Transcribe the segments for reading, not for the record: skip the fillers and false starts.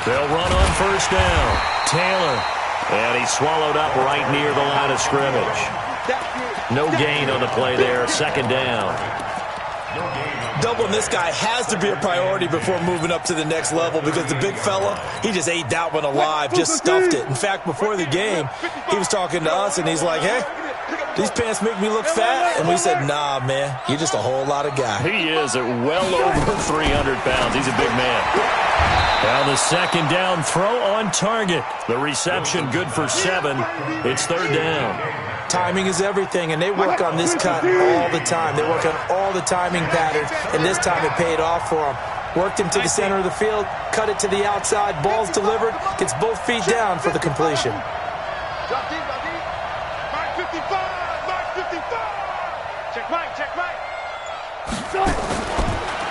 They'll run on first down. Taylor. And he's swallowed up right near the line of scrimmage. No gain on the play there. Second down. Doubling this guy has to be a priority before moving up to the next level because the big fella, he just ate that one alive, just stuffed it. In fact, before the game, he was talking to us, and he's like, hey, these pants make me look fat. And we said, nah, man, you're just a whole lot of guy. He is at well over 300 pounds. He's a big man. Now the second down throw on target. The reception good for 7. It's third down. Timing is everything, and they work on this cut all the time. They work on all the timing patterns, and this time it paid off for them. Worked him to the center of the field, cut it to the outside, ball's delivered, gets both feet down for the completion. Mark 55, Mark 55. Check right.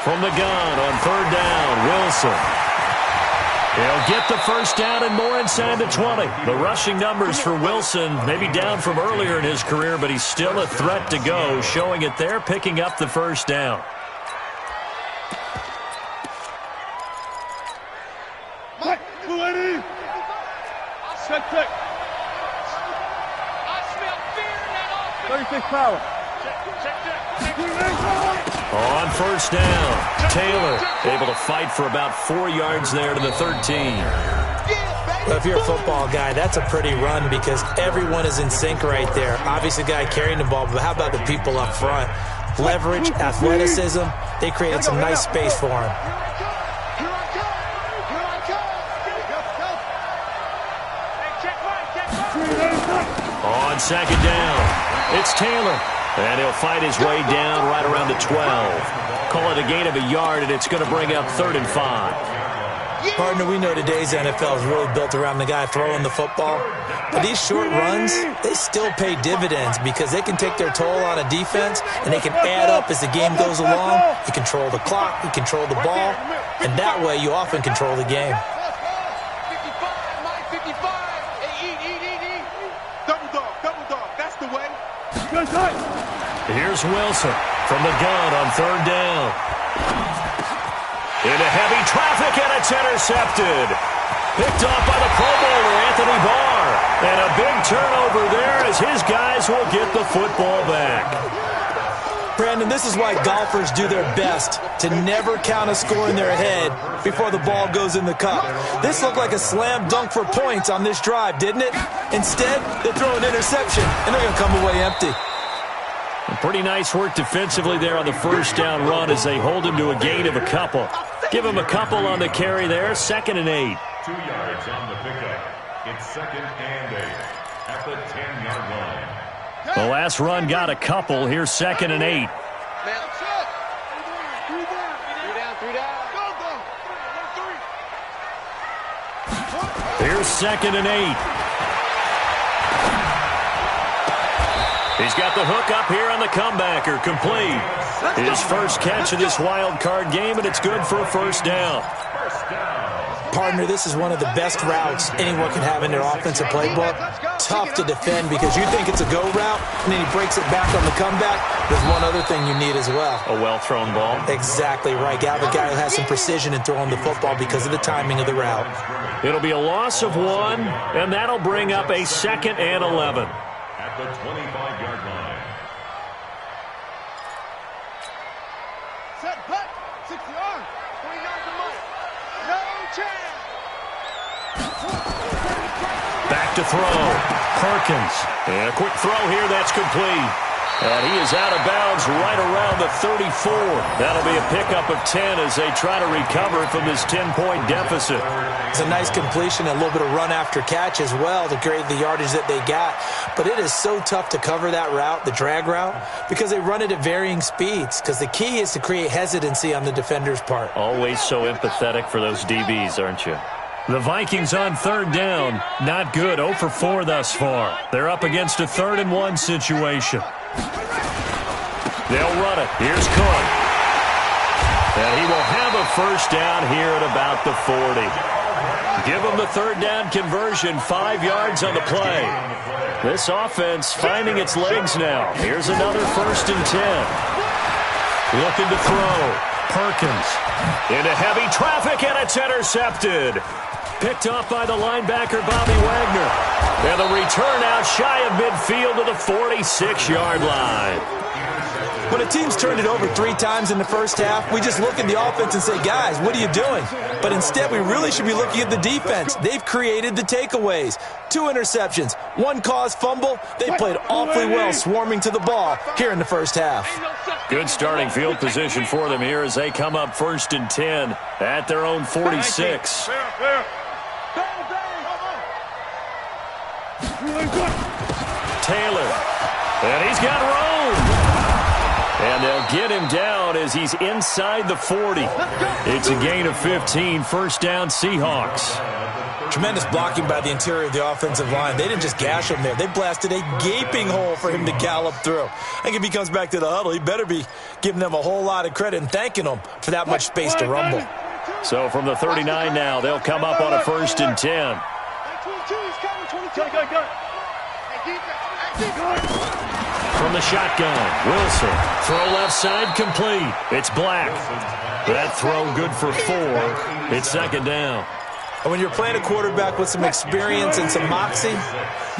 From the gun on third down, Wilson. He'll get the first down and more inside the 20. The rushing numbers for Wilson maybe down from earlier in his career, but he's still a threat to go, showing it there, picking up the first down. Mike, 280. Check. I smell fear in that offense. 36 power. Check. On first down, Taylor able to fight for about 4 yards there to the 13. Well, if you're a football guy, that's a pretty run because everyone is in sync right there. Obviously, the guy carrying the ball, but how about the people up front? Leverage, athleticism, they created some nice space for him. On second down, it's Taylor. And he'll fight his way down right around the 12. Call it a gain of a yard, and it's going to bring up 3rd and 5. Partner, we know today's NFL is really built around the guy throwing the football. But these short runs, they still pay dividends because they can take their toll on a defense, and they can add up as the game goes along. You control the clock, you control the ball, and that way you often control the game. 55, Mike 55. Hey, eat. Double dog. That's the way. Here's Wilson from the gun on third down. Into heavy traffic, and it's intercepted. Picked off by the Pro Bowler, Anthony Barr. And a big turnover there as his guys will get the football back. Brandon, this is why golfers do their best to never count a score in their head before the ball goes in the cup. This looked like a slam dunk for points on this drive, didn't it? Instead, they throw an interception, and they're going to come away empty. Pretty nice work defensively there on the first down run as they hold him to a gain of a couple. Give him a couple on the carry there, 2nd and 8. 2 yards on the pickup. It's 2nd and 8 at the 10-yard line. The last run got a couple. Here's 2nd and 8. Here's 2nd and 8. He's got the hook up here on the comebacker, complete. His first catch of this wild card game, and it's good for a first down. Partner, this is one of the best routes anyone can have in their offensive playbook. Tough to defend because you think it's a go route, and then he breaks it back on the comeback. There's one other thing you need as well. A well-thrown ball. Exactly right. You have a guy who has some precision in throwing the football because of the timing of the route. It'll be a loss of 1, and that'll bring up a 2nd and 11. At the 25-yard line. Set back, 60 yards, 20 yards to Mike. No chance. Back to throw. Perkins. And a quick throw here that's complete. And he is out of bounds right around the 34. That'll be a pickup of 10 as they try to recover from this 10-point deficit. It's a nice completion, a little bit of run after catch as well to create the yardage that they got. But it is so tough to cover that route, the drag route, because they run it at varying speeds. Because the key is to create hesitancy on the defender's part. Always so empathetic for those DBs, aren't you? The Vikings on third down. Not good. 0 for 4 thus far. They're up against a 3rd and 1 situation. They'll run it. Here's Cook. And he will have a first down here at about the 40. Give him the third down conversion, 5 yards on the play. This offense finding its legs now. Here's another 1st and 10. Looking to throw. Perkins into heavy traffic, and it's intercepted. Picked off by the linebacker, Bobby Wagner. And the return out shy of midfield to the 46-yard line. When a team's turned it over 3 times in the first half, we just look at the offense and say, guys, what are you doing? But instead, we really should be looking at the defense. They've created the takeaways. 2 interceptions, 1 caused fumble. They played awfully well swarming to the ball here in the first half. Good starting field position for them here as they come up 1st and 10 at their own 46. Taylor, and he's got room. And they'll get him down as he's inside the 40. It's a gain of 15, first down Seahawks. Tremendous blocking by the interior of the offensive line. They didn't just gash him there. They blasted a gaping hole for him to gallop through. I think if he comes back to the huddle, he better be giving them a whole lot of credit and thanking them for that much space to rumble. So from the 39 now, they'll come up on a 1st and 10. From the shotgun, Wilson. Throw left side complete. It's Black. That throw good for 4. It's 2nd down. And when you're playing a quarterback with some experience and some moxie,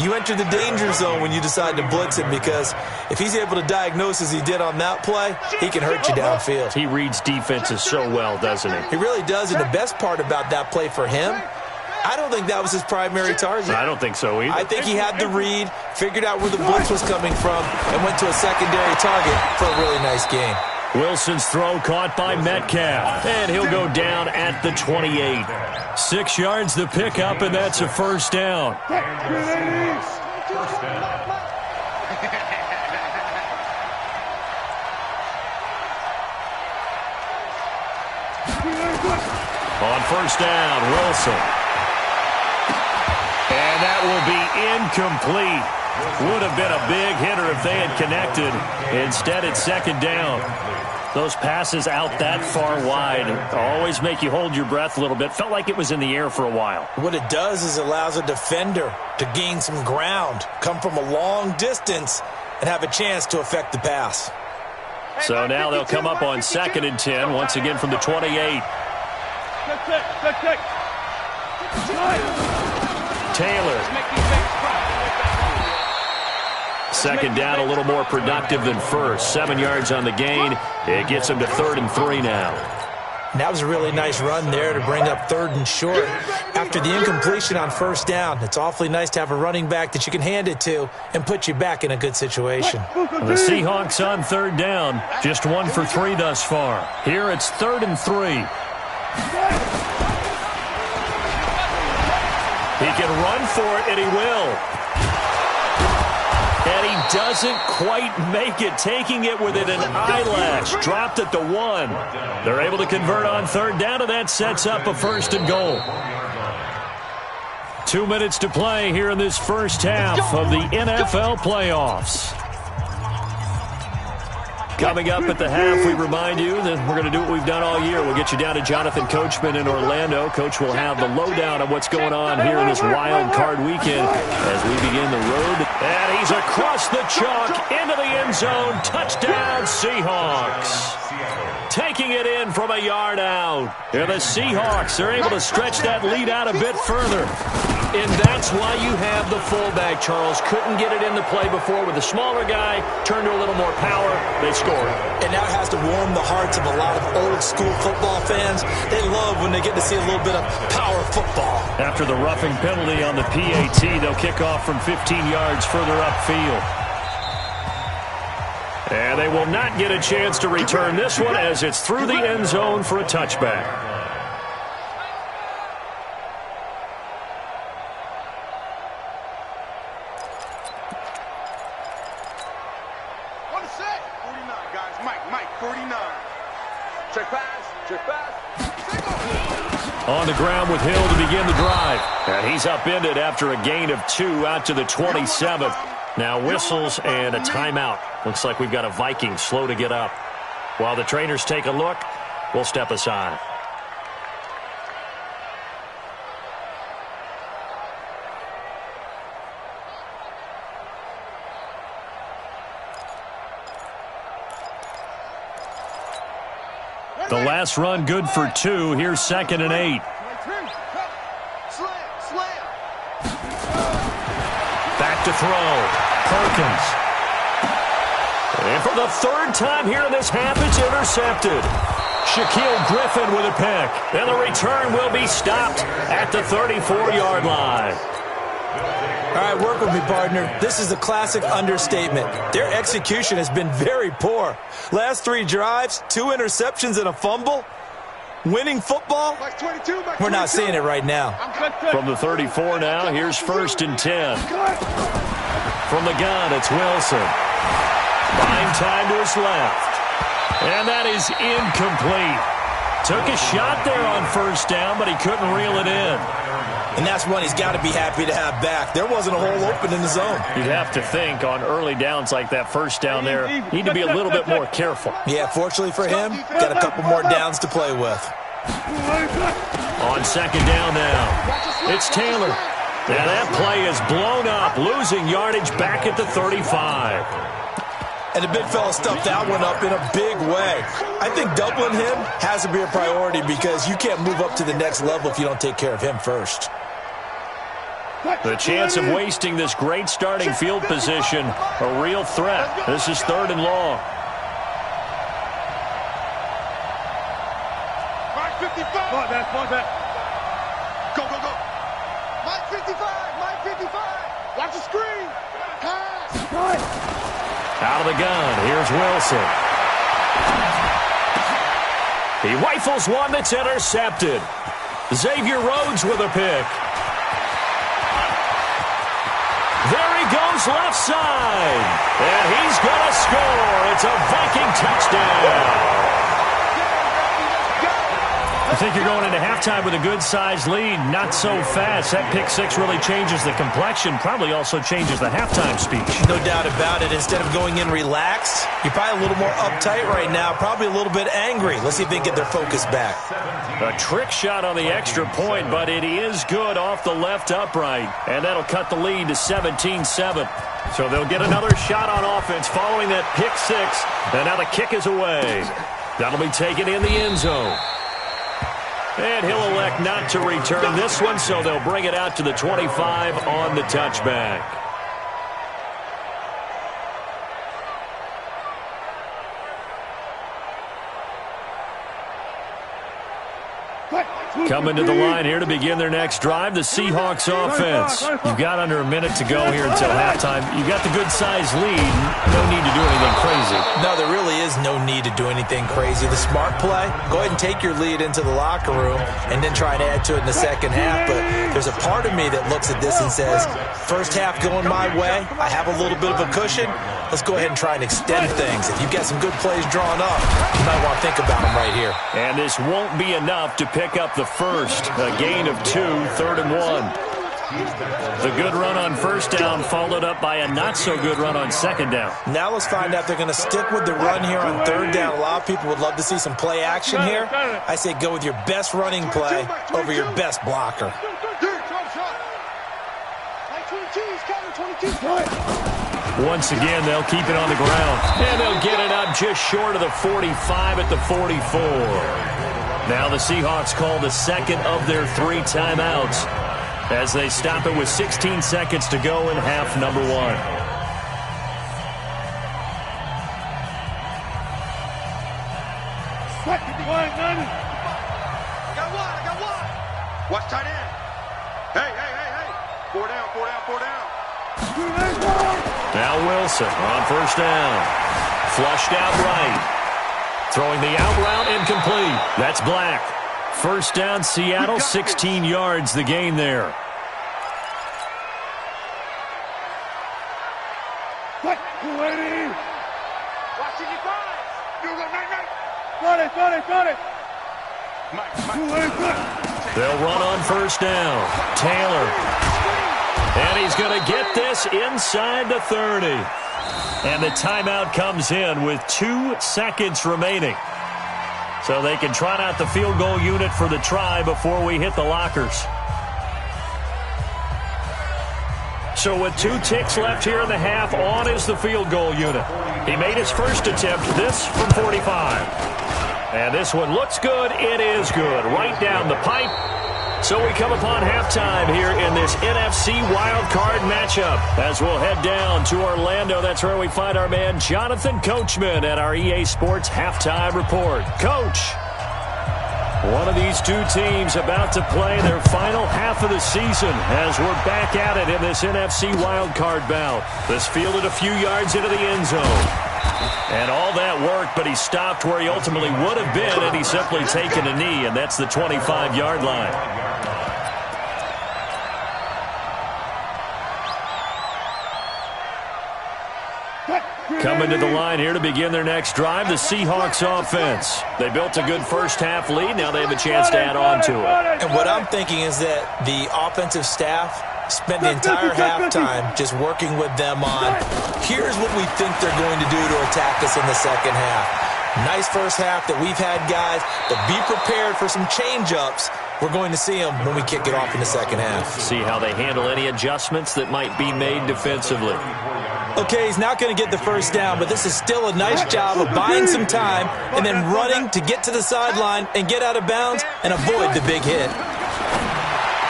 you enter the danger zone when you decide to blitz him, because if he's able to diagnose as he did on that play, he can hurt you downfield. He reads defenses so well, doesn't he? He really does, and the best part about that play for him, I don't think that was his primary target. I don't think so either. I think he had the read, figured out where the blitz was coming from, and went to a secondary target for a really nice gain. Wilson's throw caught by Metcalf, and he'll go down at the 28. 6 yards the pickup, and that's a first down. On first down, Wilson. And that will be incomplete. Would have been a big hitter if they had connected. Instead, it's 2nd down. Those passes out that far wide always make you hold your breath a little bit. Felt like it was in the air for a while. What it does is it allows a defender to gain some ground, come from a long distance, and have a chance to affect the pass. So now they'll come up on 2nd and 10, once again from the 28. Taylor. 2nd down, a little more productive than first. 7 yards on the gain. It gets him to 3rd and 3 now. And that was a really nice run there to bring up 3rd and short. After the incompletion on first down, it's awfully nice to have a running back that you can hand it to and put you back in a good situation. The Seahawks on 3rd down, just 1 for 3 thus far. Here it's 3rd and 3. He can run for it, and he will. And he doesn't quite make it, taking it within an eyelash. Dropped at the 1. They're able to convert on 3rd down, and that sets up a 1st and goal. 2 minutes to play here in this first half of the NFL playoffs. Coming up at the half, we remind you that we're going to do what we've done all year. We'll get you down to Jonathan Coachman in Orlando. Coach will have the lowdown of what's going on here in this wild card weekend as we begin the road. And he's across the chalk into the end zone. Touchdown, Seahawks. Taking it in from a yard out. And the Seahawks are able to stretch that lead out a bit further. And that's why you have the fullback, Charles. Couldn't get it into play before with the smaller guy. Turned to a little more power. They scored. And that has to warm the hearts of a lot of old-school football fans. They love when they get to see a little bit of power football. After the roughing penalty on the PAT, they'll kick off from 15 yards further upfield. And they will not get a chance to return this one as it's through the end zone for a touchback. On the ground with Hill to begin the drive. And he's upended after a gain of 2 out to the 27th. Now whistles and a timeout. Looks like we've got a Viking slow to get up. While the trainers take a look, we'll step aside. The last run good for 2. Here's 2nd and 8. Back to throw. Perkins. And for the third time here in this half, it's intercepted. Shaquille Griffin with a pick. And the return will be stopped at the 34-yard line. All right, work with me, partner. This is a classic understatement. Their execution has been very poor. Last 3 drives, 2 interceptions and a fumble. Winning football? We're not seeing it right now. From the 34 now, here's 1st and 10. From the gun, it's Wilson. Buying time to his left. And that is incomplete. Took a shot there on 1st down, but he couldn't reel it in. And that's one he's got to be happy to have back. There wasn't a hole open in the zone. You'd have to think on early downs like that 1st down there, need to be a little bit more careful. Yeah, fortunately for him, got a couple more downs to play with. On 2nd down now, it's Taylor. And that play is blown up, losing yardage back at the 35. And the big fella stuffed that one up in a big way. I think doubling him has to be a priority because you can't move up to the next level if you don't take care of him first. The chance of wasting this great starting field position, a real threat. This is 3rd and long. Mike 55. Go, go, go. Mike 55. Mike 55. Watch the screen. Pass. Out of the gun, here's Wilson. He rifles one that's intercepted. Xavier Rhodes with a pick. There he goes left side. And he's going to score. It's a Viking touchdown. I think you're going into halftime with a good-sized lead. Not so fast. That pick 6 really changes the complexion. Probably also changes the halftime speech. No doubt about it. Instead of going in relaxed, you're probably a little more uptight right now. Probably a little bit angry. Let's see if they can get their focus back. A trick shot on the extra point, but it is good off the left upright. And that'll cut the lead to 17-7. So they'll get another shot on offense following that pick 6. And now the kick is away. That'll be taken in the end zone. And he'll elect not to return this one, so they'll bring it out to the 25 on the touchback. Coming to the line here to begin their next drive, the Seahawks offense. You've got under a minute to go here until halftime. You've got the good-sized lead. No need to do anything crazy. No, there really is no need to do anything crazy. The smart play, go ahead and take your lead into the locker room and then try and add to it in the second half. But there's a part of me that looks at this and says, first half going my way, I have a little bit of a cushion. Let's go ahead and try and extend things. If you've got some good plays drawn up, you might want to think about them right here. And this won't be enough to pick up the first. A gain of 2, 3rd and 1. The good run on 1st down followed up by a not-so-good run on 2nd down. Now let's find out if they're going to stick with the run here on 3rd down. A lot of people would love to see some play action here. I say go with your best running play over your best blocker. Once again, they'll keep it on the ground. And they'll get it up just short of the 45 at the 44. Now the Seahawks call the second of their 3 timeouts as they stop it with 16 seconds to go in half number 1. I got one. Watch tight end. Hey. 4 down. Now Wilson on 1st down. Flushed out right. Throwing the out route incomplete. That's Black. 1st down, Seattle, 16 yards the gain there. They'll run on 1st down. Taylor. And he's going to get this inside the 30. And the timeout comes in with 2 seconds remaining. So they can trot out the field goal unit for the try before we hit the lockers. So with 2 ticks left here in the half, on is the field goal unit. He made his first attempt, this from 45. And this one looks good. It is good. Right down the pipe. So we come upon halftime here in this NFC wildcard matchup as we'll head down to Orlando. That's where we find our man Jonathan Coachman at our EA Sports Halftime Report. Coach, one of these two teams about to play their final half of the season as we're back at it in this NFC wildcard bout. This fielded a few yards into the end zone. And all that worked, but he stopped where he ultimately would have been, and he's simply taken a knee, and that's the 25-yard line. Coming to the line here to begin their next drive, the Seahawks offense. They built a good first-half lead. Now they have a chance to add on to it. And what I'm thinking is that the offensive staff spent the entire halftime just working with them on, here's what we think they're going to do to attack us in the second half. Nice first half that we've had, guys, but be prepared for some change-ups. We're going to see them when we kick it off in the second half. See how they handle any adjustments that might be made defensively. Okay, he's not going to get the first down, but this is still a nice job of buying some time and then running to get to the sideline and get out of bounds and avoid the big hit.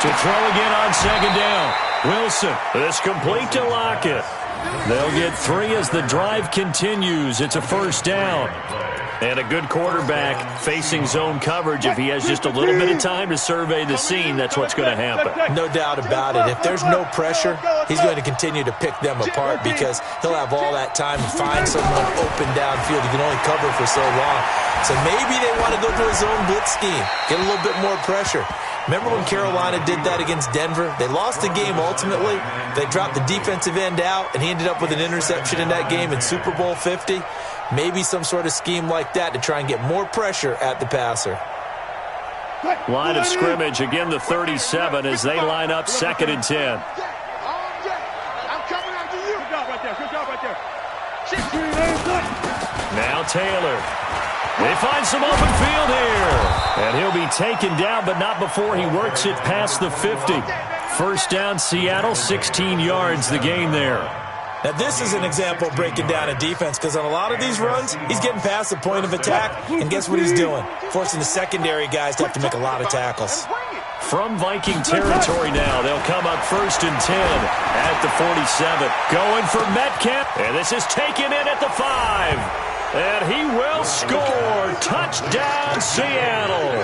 To throw again on second down. Wilson, this complete to Lockett. They'll get 3 as the drive continues. It's a first down. And a good quarterback facing zone coverage. If he has just a little bit of time to survey the scene, that's what's going to happen. No doubt about it. If there's no pressure, he's going to continue to pick them apart because he'll have all that time to find someone open downfield. He can only cover for so long. So maybe they want to go to a zone blitz scheme, get a little bit more pressure. Remember when Carolina did that against Denver? They lost the game ultimately. They dropped the defensive end out, and he ended up with an interception in that game in Super Bowl 50. Maybe some sort of scheme like that to try and get more pressure at the passer. Line of scrimmage, again the 37 as they line up 2nd and 10. I'm coming after you. Good job right there. Good job right there. Now Taylor. They find some open field here. And he'll be taken down, but not before he works it past the 50. First down, Seattle, 16 yards, the gain there. Now, this is an example of breaking down a defense because on a lot of these runs, he's getting past the point of attack, and guess what he's doing? Forcing the secondary guys to have to make a lot of tackles. From Viking territory now, they'll come up 1st and 10 at the 47. Going for Metcalf, and this is taken in at the 5. And he will score. Touchdown, Seattle.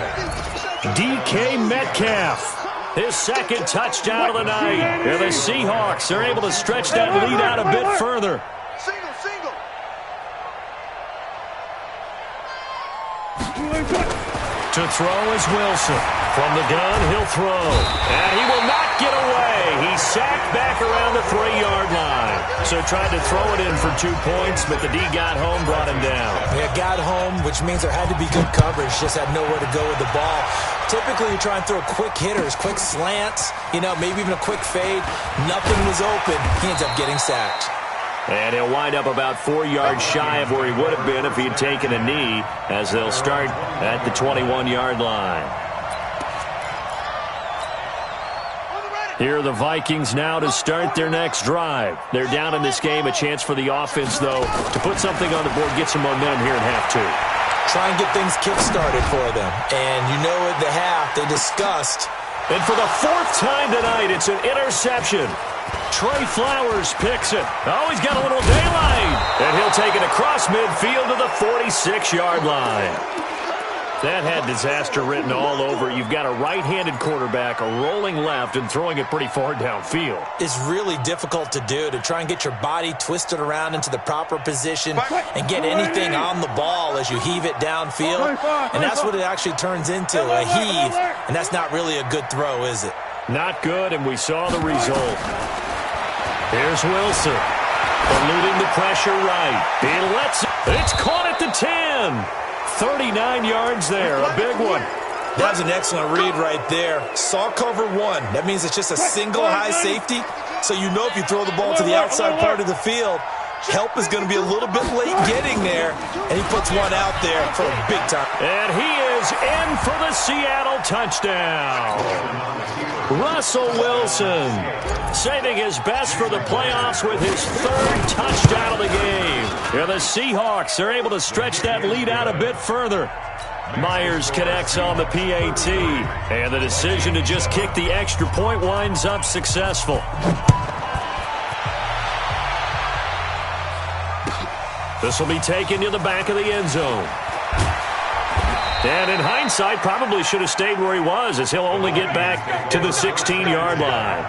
DK Metcalf. His 2nd touchdown of the night. And the Seahawks are able to stretch that lead out a bit further. Single. To throw is Wilson. From the gun, he'll throw. And he will not get away. He's sacked back around the 3-yard line. So tried to throw it in for 2 points, but the D got home, brought him down. Yeah, got home, which means there had to be good coverage. Just had nowhere to go with the ball. Typically, you try and throw quick hitters, quick slants, maybe even a quick fade. Nothing was open. He ends up getting sacked. And he'll wind up about 4 yards shy of where he would have been if he had taken a knee, as they'll start at the 21-yard line. Here are the Vikings now to start their next drive. They're down in this game. A chance for the offense, though, to put something on the board, get some momentum here in half 2. Try and get things kick-started for them. And at the half, they discussed. And for the 4th time tonight, it's an interception. Trey Flowers picks it. Oh, he's got a little daylight. And he'll take it across midfield to the 46-yard line. That had disaster written all over. You've got a right-handed quarterback rolling left and throwing it pretty far downfield. It's really difficult to do, to try and get your body twisted around into the proper position and get anything on the ball as you heave it downfield. And that's what it actually turns into, a heave. And that's not really a good throw, is it? Not good, and we saw the result. Here's Wilson. Eluding the pressure right. He lets it. It's caught at the 10. 39 yards there, a big one. That was an excellent read right there. Saw cover 1. That means it's just a single high safety. So if you throw the ball to the outside part of the field, help is going to be a little bit late getting there. And he puts one out there for a big time. And he is in for the Seattle touchdown. Russell Wilson saving his best for the playoffs with his 3rd touchdown of the game. And the Seahawks are able to stretch that lead out a bit further. Myers connects on the PAT, and the decision to just kick the extra point winds up successful. This will be taken to the back of the end zone. And in hindsight, probably should have stayed where he was, as he'll only get back to the 16-yard line.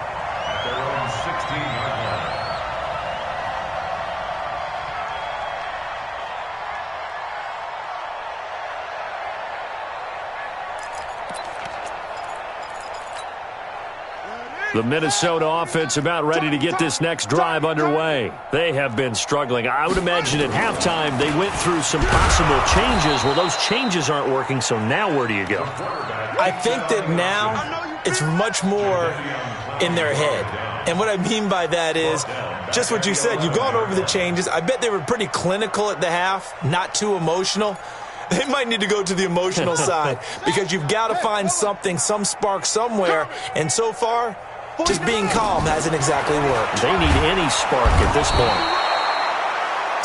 The Minnesota offense about ready to get this next drive underway. They have been struggling. I would imagine at halftime they went through some possible changes. Well, those changes aren't working, so now where do you go? I think that now it's much more in their head. And what I mean by that is just what you said. You've gone over the changes. I bet they were pretty clinical at the half, not too emotional. They might need to go to the emotional side because you've got to find something, some spark somewhere. And so far, just being calm hasn't exactly worked. They need any spark at this point.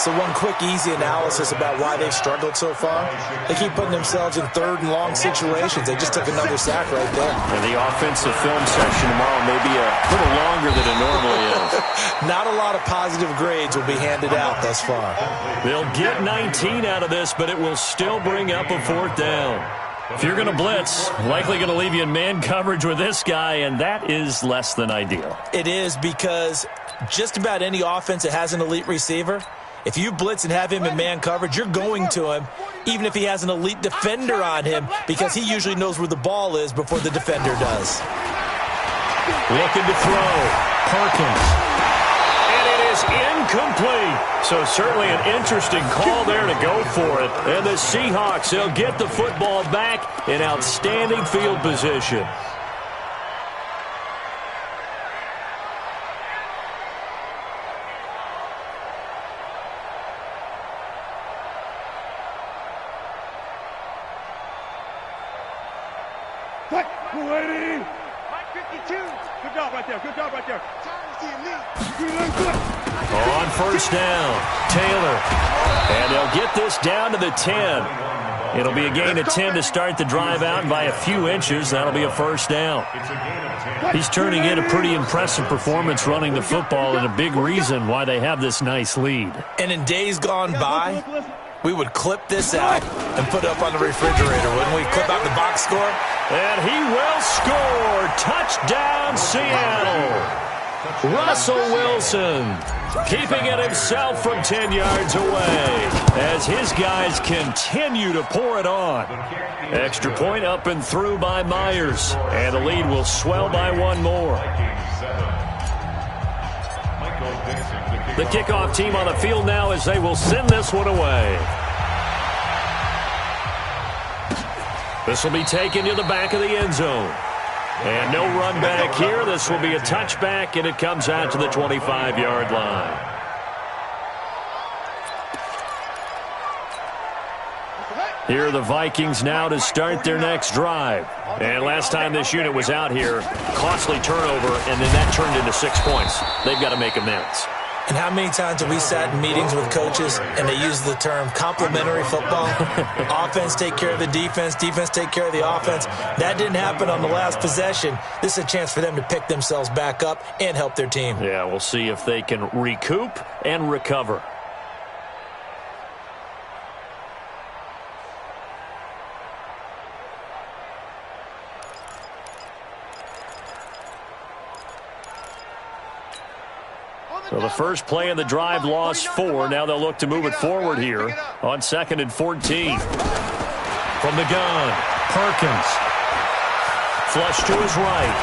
So one quick, easy analysis about why they've struggled so far. They keep putting themselves in third and long situations. They just took another sack right there. And the offensive film session tomorrow may be a little longer than it normally is. Not a lot of positive grades will be handed out thus far. They'll get 19 out of this, but it will still bring up a fourth down. If you're going to blitz, likely going to leave you in man coverage with this guy, and that is less than ideal. It is, because just about any offense that has an elite receiver, if you blitz and have him in man coverage, you're going to him, even if he has an elite defender on him, because he usually knows where the ball is before the defender does. Looking to throw. Perkins. And it is incomplete. So certainly an interesting call there to go for it. And the Seahawks, they'll get the football back in outstanding field position. On first down, Taylor. And they'll get this down to the 10. It'll be a gain of 10 to start the drive out, and by a few inches, that'll be a first down. He's turning in a pretty impressive performance running the football, and a big reason why they have this nice lead. And in days gone by, we would clip this out and put it up on the refrigerator, wouldn't we? Clip out the box score. And he will score. Touchdown, Seattle. Russell Wilson keeping it himself from 10 yards away as his guys continue to pour it on. Extra point up and through by Myers, and the lead will swell by one more. The kickoff team on the field now as they will send this one away. This will be taken to the back of the end zone. And no run back here. This will be a touchback, and it comes out to the 25-yard line. Here are the Vikings now to start their next drive. And last time this unit was out here, costly turnover, and then that turned into 6 points. They've got to make amends. And how many times have we sat in meetings with coaches and they use the term complementary football? Offense take care of the defense, defense take care of the offense. That didn't happen on the last possession. This is a chance for them to pick themselves back up and help their team. Yeah, we'll see if they can recoup and recover. So the first play in the drive lost 4. Now they'll look to move it forward here on 2nd and 14. From the gun, Perkins. Flush to his right.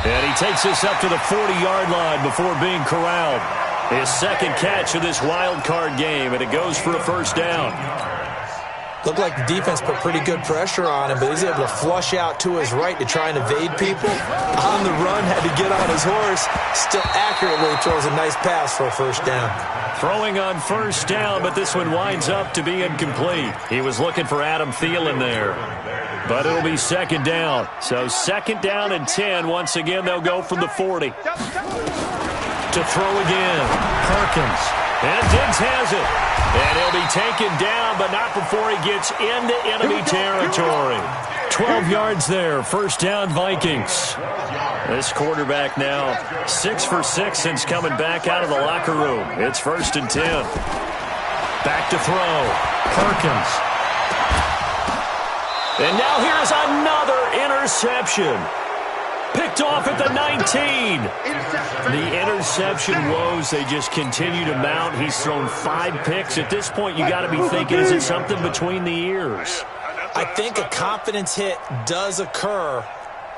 And he takes this up to the 40-yard line before being corralled. His second catch of this wild card game, and it goes for a first down. Looked like the defense put pretty good pressure on him, but he's able to flush out to his right to try and evade people. On the run, had to get on his horse. Still accurately throws a nice pass for a first down. Throwing on first down, but this one winds up to be incomplete. He was looking for Adam Thielen there. But it'll be second down. So second down and 10. Once again, they'll go from the 40. To throw again. Perkins. And Diggs has it. And he'll be taken down, but not before he gets into enemy territory. 12 yards there. First down, Vikings. This quarterback now 6 for 6 since coming back out of the locker room. It's 1st and 10. Back to throw. Perkins. And now here's another interception. Picked off at the 19. The interception woes, they just continue to mount. He's thrown 5 picks. At this point, you got to be thinking, is it something between the ears? I think a confidence hit does occur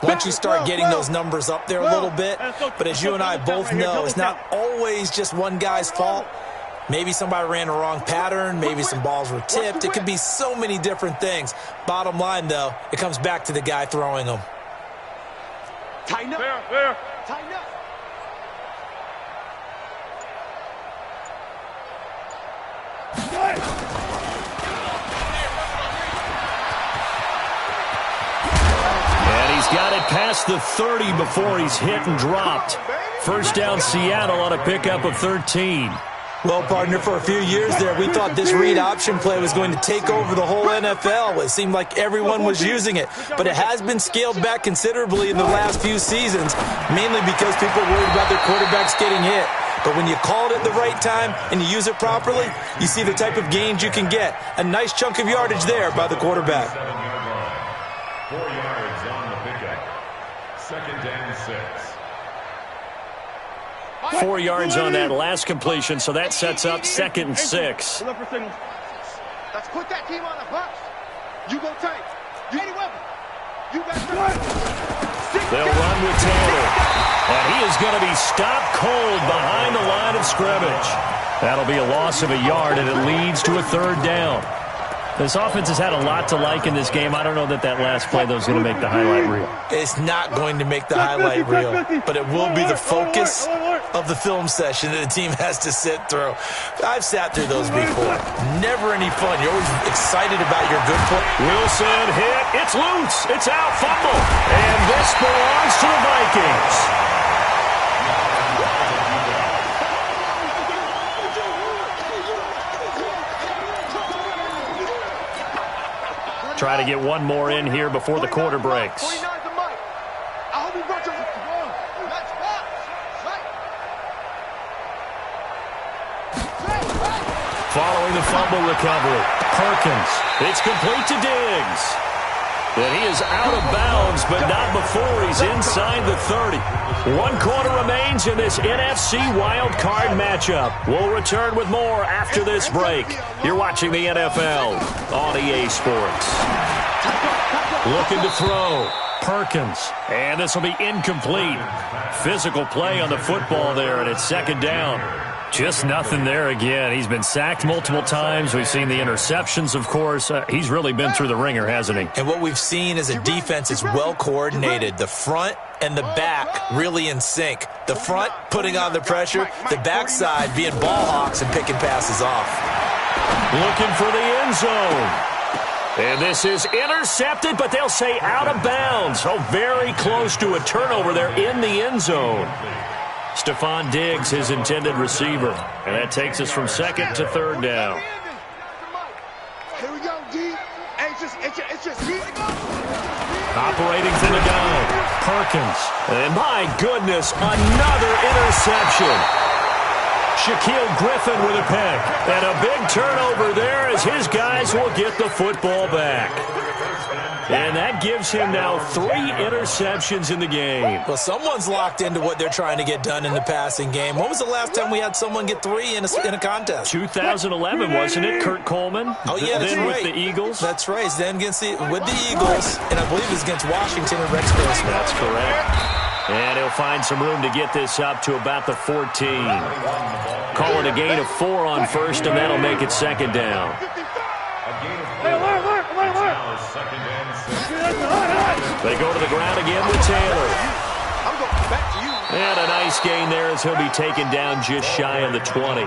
once you start getting those numbers up there a little bit. But as you and I both know, it's not always just one guy's fault. Maybe somebody ran the wrong pattern. Maybe some balls were tipped. It could be so many different things. Bottom line, though, it comes back to the guy throwing them. Tighten up. There. Tighten up. And he's got it past the 30 before he's hit and dropped. First down, Seattle on a pickup of 13. Well, partner, for a few years there, we thought this read option play was going to take over the whole NFL. It seemed like everyone was using it, but it has been scaled back considerably in the last few seasons, mainly because people are worried about their quarterbacks getting hit. But when you call it at the right time and you use it properly, you see the type of gains you can get. A nice chunk of yardage there by the quarterback. 4 yards on the pickup. 2nd and 6. 4 yards on that last completion, so that sets up 2nd and 6. Let's put that team on the box. You go tight. You got They'll run with Taylor. And he is going to be stopped cold behind the line of scrimmage. That'll be a loss of a yard, and it leads to a 3rd down. This offense has had a lot to like in this game. I don't know that last play, though, is going to make the highlight reel. It's not going to make the highlight reel, but it will be the focus of the film session that the team has to sit through. I've sat through those before. Never any fun. You're always excited about your good play. Wilson hit. It's loose. It's out. Fumble. And this belongs to the Vikings. Try to get one more in here before the quarter breaks. Following the fumble recovery, Perkins. It's complete to Diggs. And he is out of bounds, but not before he's inside the 30. 1 quarter remains in this NFC Wild Card matchup. We'll return with more after this break. You're watching the NFL on EA Sports. Looking to throw. Perkins. And this will be incomplete. Physical play on the football there, and it's 2nd down. Just nothing there again. He's been sacked multiple times. We've seen the interceptions, of course. He's really been through the ringer, hasn't he? And what we've seen is a defense is well coordinated. The front and the back really in sync. The front putting on the pressure. The backside being ball hawks and picking passes off. Looking for the end zone. And this is intercepted, but they'll say out of bounds. Oh, very close to a turnover there in the end zone. Stephon Diggs, his intended receiver. And that takes us from 2nd to 3rd down. Here we go, D. It's just D. Operating from the gun, Perkins. And my goodness, another interception. Shaquille Griffin with a pick. And a big turnover there as his guys will get the football back. And that gives him now 3 interceptions in the game. Well, someone's locked into what they're trying to get done in the passing game. When was the last time we had someone get 3 in a contest? 2011, wasn't it? Kurt Coleman? Oh, yeah, that's then right. With the Eagles? That's right. Then with the Eagles, and I believe it was against Washington and Rex Grossman. That's correct. And he'll find some room to get this up to about the 14. Call it a gain of 4 on first, and that'll make it 2nd down. They go to the ground again with Taylor. And a nice gain there as he'll be taken down just shy of the 20.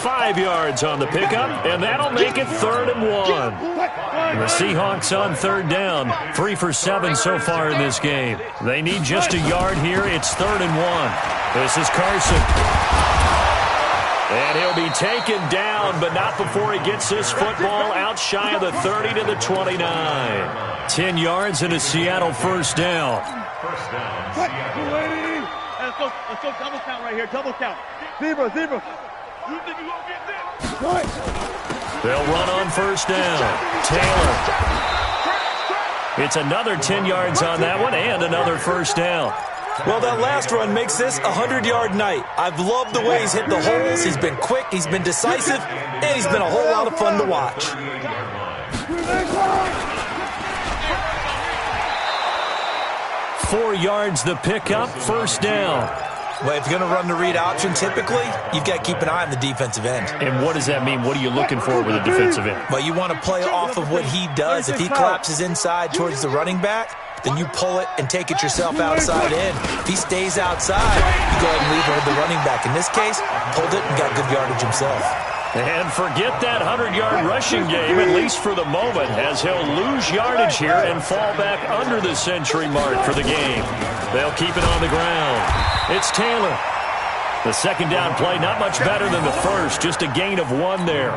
5 yards on the pickup, and that'll make it 3rd and 1. And the Seahawks on 3rd down, 3 for 7 so far in this game. They need just a yard here. It's 3rd and 1. This is Carson. And he'll be taken down, but not before he gets this football out shy of the 30 to the 29. 10 yards and a Seattle first down. First down, Seattle. Let's go double count right here. Double count. Zebra. You think you gonna get this? They'll run on first down. Taylor. It's another 10 yards on that one and another first down. Well, that last run makes this a 100-yard night. I've loved the way he's hit the holes. He's been quick, he's been decisive, and he's been a whole lot of fun to watch. 4 yards the pickup, first down. Well, if you're going to run the read option, typically, you've got to keep an eye on the defensive end. And what does that mean? What are you looking for with a defensive end? Well, you want to play off of what he does. If he collapses inside towards the running back, then you pull it and take it yourself outside in. If he stays outside, you go ahead and leave it with the running back. In this case, pulled it and got good yardage himself. And forget that 100-yard rushing game, at least for the moment, as he'll lose yardage here and fall back under the century mark for the game. They'll keep it on the ground. It's Taylor. The second down play, not much better than the first, just a gain of 1 there.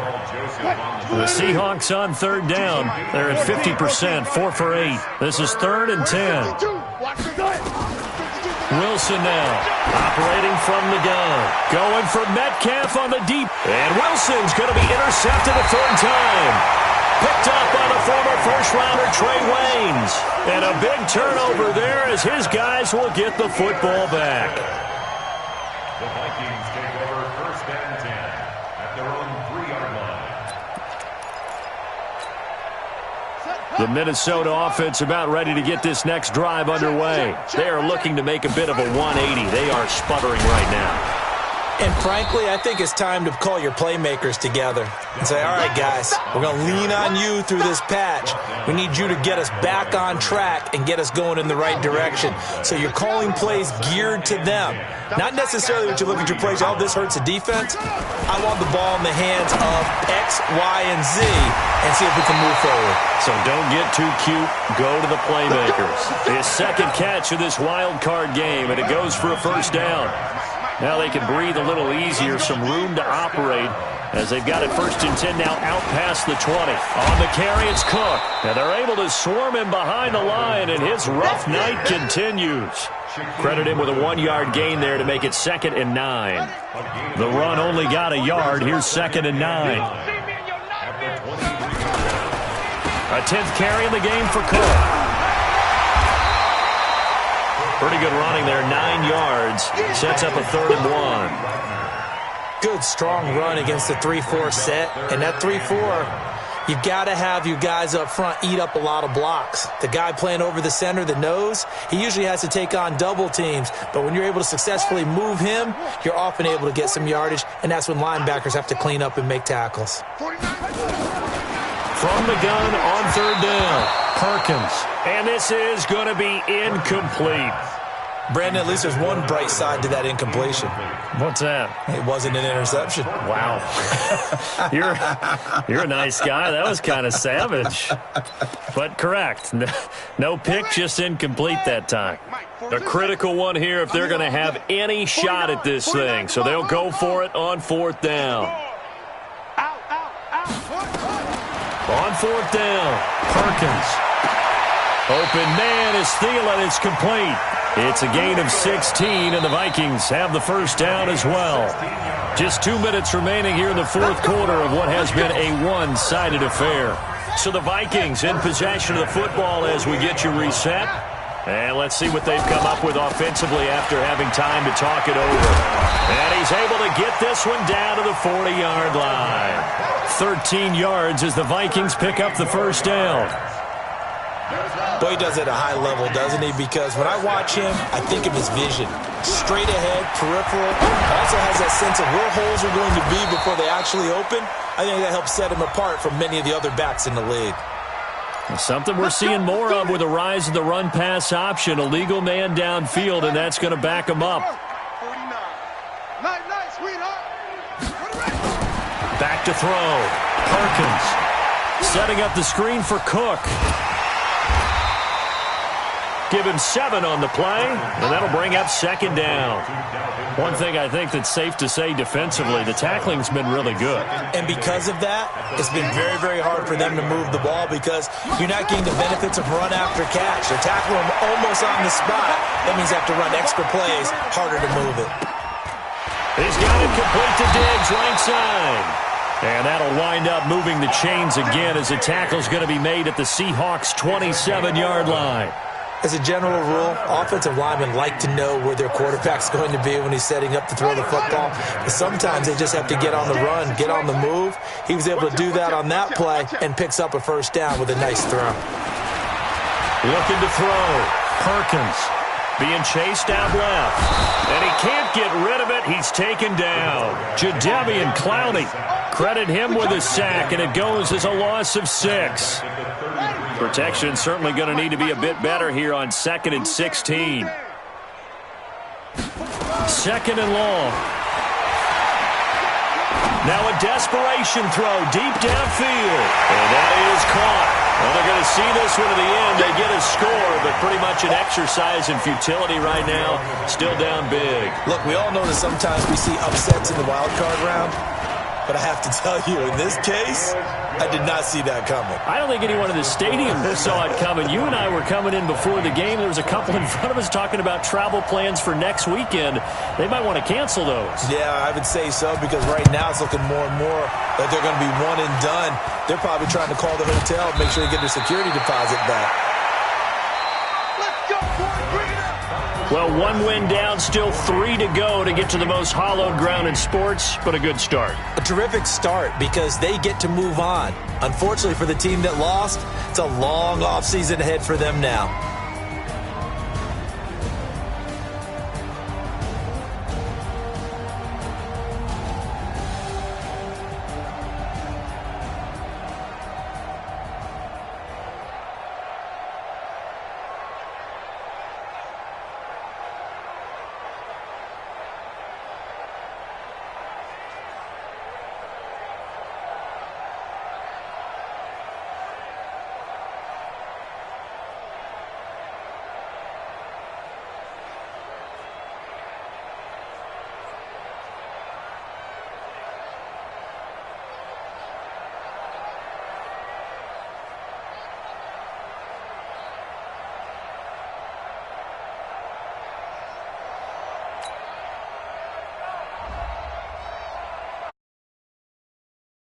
The Seahawks on third down. They're at 50%, 4 for 8. This is 3rd and 10. Wilson now, operating from the gun. Going for Metcalf on the deep. And Wilson's going to be intercepted a third time. Picked up by the former first-rounder Trey Waynes. And a big turnover there as his guys will get the football back. The Vikings take over first and 10 at their own 3-yard line. The Minnesota offense about ready to get this next drive underway. They are looking to make a bit of a 180. They are sputtering right now. And frankly, I think it's time to call your playmakers together and say, all right, guys, we're going to lean on you through this patch. We need you to get us back on track and get us going in the right direction. So you're calling plays geared to them. Not necessarily what you look at your plays, oh, this hurts the defense. I want the ball in the hands of X, Y, and Z and see if we can move forward. So don't get too cute. Go to the playmakers. His second catch of this wild card game, and it goes for a first down. Now they can breathe a little easier, some room to operate as they've got it 1st and 10 now out past the 20. On the carry, it's Cook. And they're able to swarm him behind the line, and his rough night continues. Credit him with a 1-yard gain there to make it 2nd and 9. The run only got a yard. Here's 2nd and 9. A 10th carry in the game for Cook. Pretty good running there, 9 yards. Sets up a 3rd and 1. Good, strong run against the 3-4 set. And that 3-4, you've got to have you guys up front eat up a lot of blocks. The guy playing over the center, the nose, he usually has to take on double teams. But when you're able to successfully move him, you're often able to get some yardage, and that's when linebackers have to clean up and make tackles. From the gun on 3rd down, Perkins. And this is going to be incomplete. Brandon, at least there's one bright side to that incompletion. What's that? It wasn't an interception. Wow. You're a nice guy. That was kind of savage. But correct. No pick, just incomplete that time. A critical one here if they're going to have any shot at this thing. So they'll go for it on 4th down. On 4th down, Perkins. Open man is Thielen. It's complete. It's a gain of 16, and the Vikings have the first down as well. Just 2 minutes remaining here in the 4th quarter of what has been a one-sided affair. So the Vikings in possession of the football as we get you reset. And let's see what they've come up with offensively after having time to talk it over. And he's able to get this one down to the 40-yard line. 13 yards as the Vikings pick up the first down. Boy, he does it at a high level, doesn't he? Because when I watch him, I think of his vision. Straight ahead, peripheral. Also has that sense of where holes are going to be before they actually open. I think that helps set him apart from many of the other backs in the league. Something we're seeing more of with the rise of the run-pass option. A legal man downfield, and that's going to back him up. Back to throw. Perkins setting up the screen for Cook. Give him 7 on the play, and that'll bring up second down. One thing I think that's safe to say defensively, the tackling's been really good. And because of that, it's been very, very hard for them to move the ball because you're not getting the benefits of run after catch. They're tackling them almost on the spot. That means they have to run extra plays, harder to move it. He's got it complete to Diggs, right side. And that'll wind up moving the chains again as the tackle's going to be made at the Seahawks' 27-yard line. As a general rule, offensive linemen like to know where their quarterback's going to be when he's setting up to throw the football. But sometimes they just have to get on the run, get on the move. He was able to do that on that play and picks up a first down with a nice throw. Looking to throw. Perkins being chased out left. And he can't get rid of it. He's taken down. Jadeveon Clowney. Credit him with a sack, and it goes as a loss of 6. Protection certainly going to need to be a bit better here on 2nd and 16. 2nd and long. Now a desperation throw deep downfield. And that is caught. Well, they're going to see this one to the end. They get a score, but pretty much an exercise in futility right now. Still down big. Look, we all know that sometimes we see upsets in the wild card round. But I have to tell you, in this case, I did not see that coming. I don't think anyone in the stadium saw it coming. You and I were coming in before the game. There was a couple in front of us talking about travel plans for next weekend. They might want to cancel those. Yeah, I would say so because right now it's looking more and more like they're going to be one and done. They're probably trying to call the hotel and make sure they get their security deposit back. Let's go, boys. Bring it up. Well, 1 win down, still 3 to go to get to the most hallowed ground in sports, but a good start. A terrific start because they get to move on. Unfortunately for the team that lost, it's a long offseason ahead for them now.